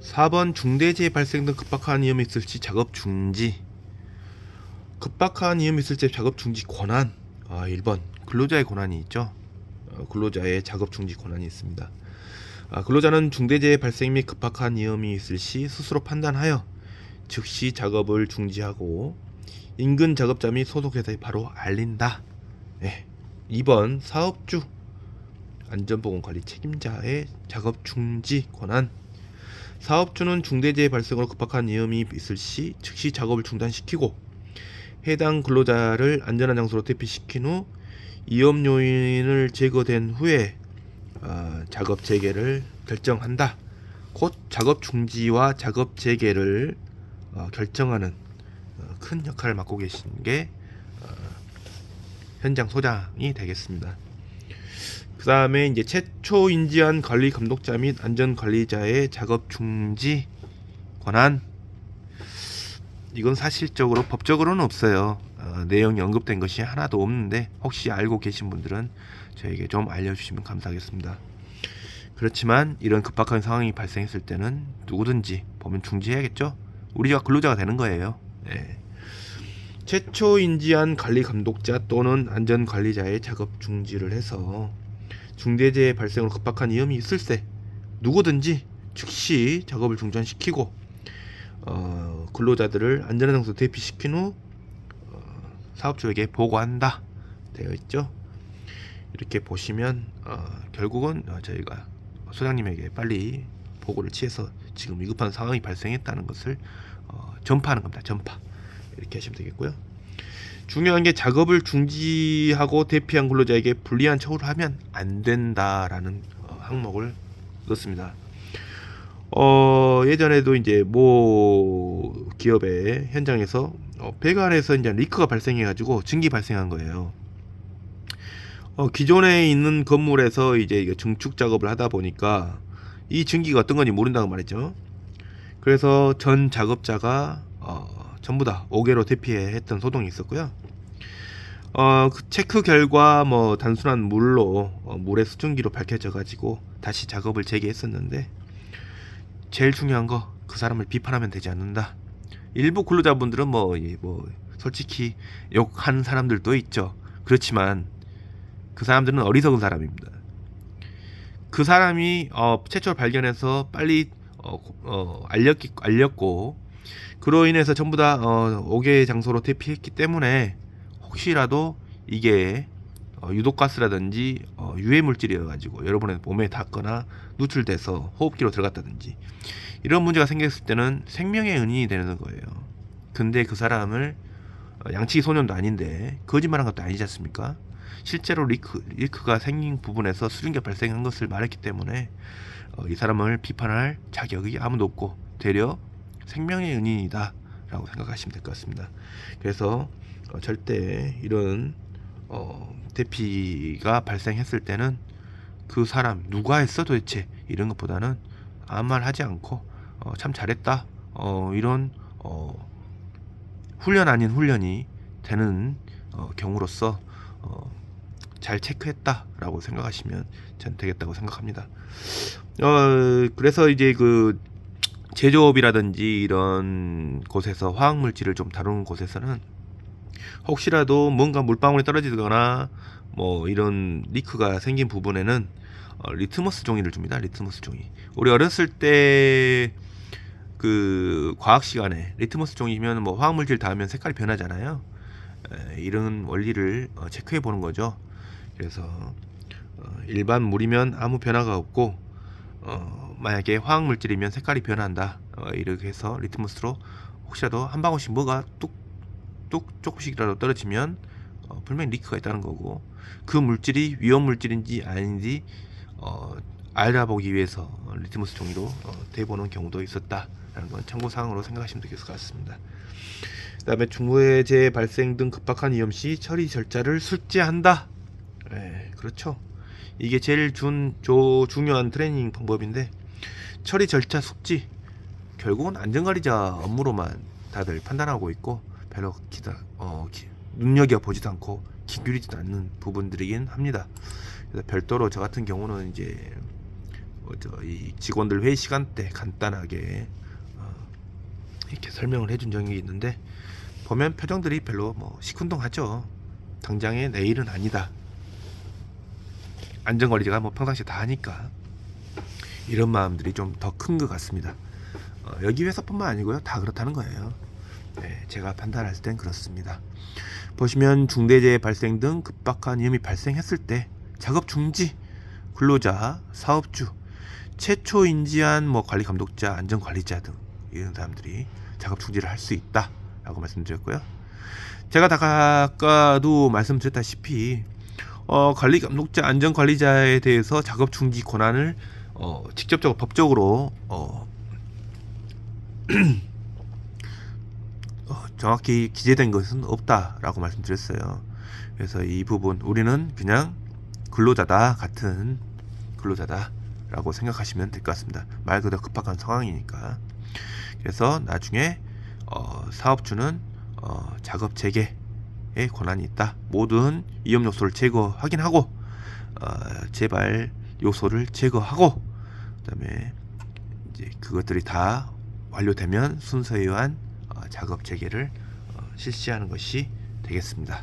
4번 중대재해 발생 등 급박한 위험이 있을 시 작업 중지. 급박한 위험이 있을 때 작업 중지 권한. 1번 근로자의 권한이 있죠. 근로자의 작업 중지 권한이 있습니다. 근로자는 중대재해 발생 및 급박한 위험이 있을 시 스스로 판단하여 즉시 작업을 중지하고 인근 작업자 및 소속회사에 바로 알린다. 2번 사업주 안전보건관리 책임자의 작업 중지 권한. 사업주는 중대재해 발생으로 급박한 위험이 있을 시 즉시 작업을 중단시키고 해당 근로자를 안전한 장소로 대피시킨 후 위험 요인을 제거된 후에 작업 재개를 결정한다. 곧 작업 중지와 작업 재개를 결정하는 큰 역할을 맡고 계신 게 현장 소장이 되겠습니다. 그 다음에 이제 최초 인지한 관리 감독자 및 안전 관리자의 작업 중지 권한. 이건 사실적으로 법적으로는 없어요. 내용이 언급된 것이 하나도 없는데 혹시 알고 계신 분들은 저에게 좀 알려주시면 감사하겠습니다. 그렇지만 이런 급박한 상황이 발생했을 때는 누구든지 보면 중지해야겠죠. 우리가 근로자가 되는 거예요. 최초 인지한 관리 감독자 또는 안전 관리자의 작업 중지를 해서 중대재해 발생으로 급박한 위험이 있을 때 누구든지 즉시 작업을 중단시키고 근로자들을 안전한 장소로 대피시킨 후 사업주에게 보고한다 되어 있죠. 이렇게 보시면 결국은 저희가 소장님에게 빨리 보고를 취해서 지금 위급한 상황이 발생했다는 것을 전파하는 겁니다. 전파. 이렇게 하시면 되겠고요. 중요한 게 작업을 중지하고 대피한 근로자에게 불리한 처우를 하면 안 된다라는 항목을 넣습니다. 예전에도 이제 모 기업의 현장에서 배관에서 이제 리크가 발생해가지고 증기 발생한 거예요. 기존에 있는 건물에서 이제 증축 작업을 하다 보니까 이 증기가 어떤 건지 모른다고 말했죠. 그래서 전 작업자가 전부 다 5개로 대피했던 소동이 있었고요. 그 체크 결과 뭐 단순한 물로 물의 수증기로 밝혀져 가지고 다시 작업을 재개했었는데 제일 중요한 거 그 사람을 비판하면 되지 않는다. 일부 근로자분들은 뭐 솔직히 욕한 사람들도 있죠. 그렇지만 그 사람들은 어리석은 사람입니다. 그 사람이 최초로 발견해서 빨리 알렸고 그로 인해서 전부 다 5개의 장소로 대피했기 때문에 혹시라도 이게 유독가스라든지 유해 물질이어 가지고 여러분의 몸에 닿거나 누출돼서 호흡기로 들어갔다든지 이런 문제가 생겼을 때는 생명의 은인이 되는 거예요. 근데 그 사람을 양치기 소년도 아닌데 거짓말한 것도 아니지 않습니까? 실제로 리크가 생긴 부분에서 수증기가 발생한 것을 말했기 때문에 이 사람을 비판할 자격이 아무도 없고 되려 생명의 은인이다 라고 생각하시면 될 것 같습니다. 그래서 절대 이런 대피가 발생했을 때는 그 사람 누가 했어 도대체 이런 것보다는 아무 말 하지 않고 참 잘했다 이런 훈련 아닌 훈련이 되는 경우로서 잘 체크했다 라고 생각하시면 전 되겠다고 생각합니다. 그래서 이제 그 제조업이라든지 이런 곳에서 화학물질을 좀 다루는 곳에서는 혹시라도 뭔가 물방울이 떨어지거나 뭐 이런 리크가 생긴 부분에는 리트머스 종이를 줍니다. 리트머스 종이. 우리 어렸을 때 그 과학 시간에 리트머스 종이면 뭐 화학물질 닿으면 색깔이 변하잖아요. 이런 원리를 체크해 보는 거죠. 그래서 일반 물이면 아무 변화가 없고 만약에 화학물질이면 색깔이 변한다. 이렇게 해서 리트머스로 혹시라도 한 방울씩 뭐가 뚝뚝 조금씩이라도 떨어지면 분명히 리크가 있다는 거고 그 물질이 위험 물질인지 아닌지 알아보기 위해서 리트머스 종이로 대보는 경우도 있었다라는 건 참고사항으로 생각하시면 될 것 같습니다. 그 다음에 중대재해 발생 등 급박한 위험 시 처리 절차를 숙지한다. 그렇죠. 이게 제일 중요한 트레이닝 방법인데 처리 절차 숙지 결국은 안전관리자 업무로만 다들 판단하고 있고 별로 눈여겨보지도 않고 기울이지도 않는 부분들이긴 합니다. 그래서 별도로 저 같은 경우는 이제 이 직원들 회의 시간 때 간단하게 이렇게 설명을 해준 적이 있는데, 보면 표정들이 별로 시큰둥하죠. 당장에 내일은 아니다. 안전관리자가 평상시에 다 하니까 이런 마음들이 좀 더 큰 것 같습니다. 여기 회사뿐만 아니고요, 다 그렇다는 거예요. 네, 제가 판단할 땐 그렇습니다. 보시면 중대재해 발생 등 급박한 위험이 발생했을 때 작업 중지, 근로자, 사업주, 최초 인지한 관리 감독자, 안전관리자 등 이런 사람들이 작업 중지를 할 수 있다라고 말씀드렸고요. 제가 아까도 말씀드렸다시피 관리 감독자, 안전관리자에 대해서 작업 중지 권한을 직접적으로 법적으로 정확히 기재된 것은 없다라고 말씀드렸어요. 그래서 이 부분 우리는 그냥 근로자다, 같은 근로자다라고 생각하시면 될 것 같습니다. 말 그대로 급박한 상황이니까. 그래서 나중에 사업주는 작업 재개의 권한이 있다. 모든 위험 요소를 확인하고 재발 요소를 제거하고, 그다음에 이제 그것들이 다 완료되면 순서에 의한 작업 재개를 실시하는 것이 되겠습니다.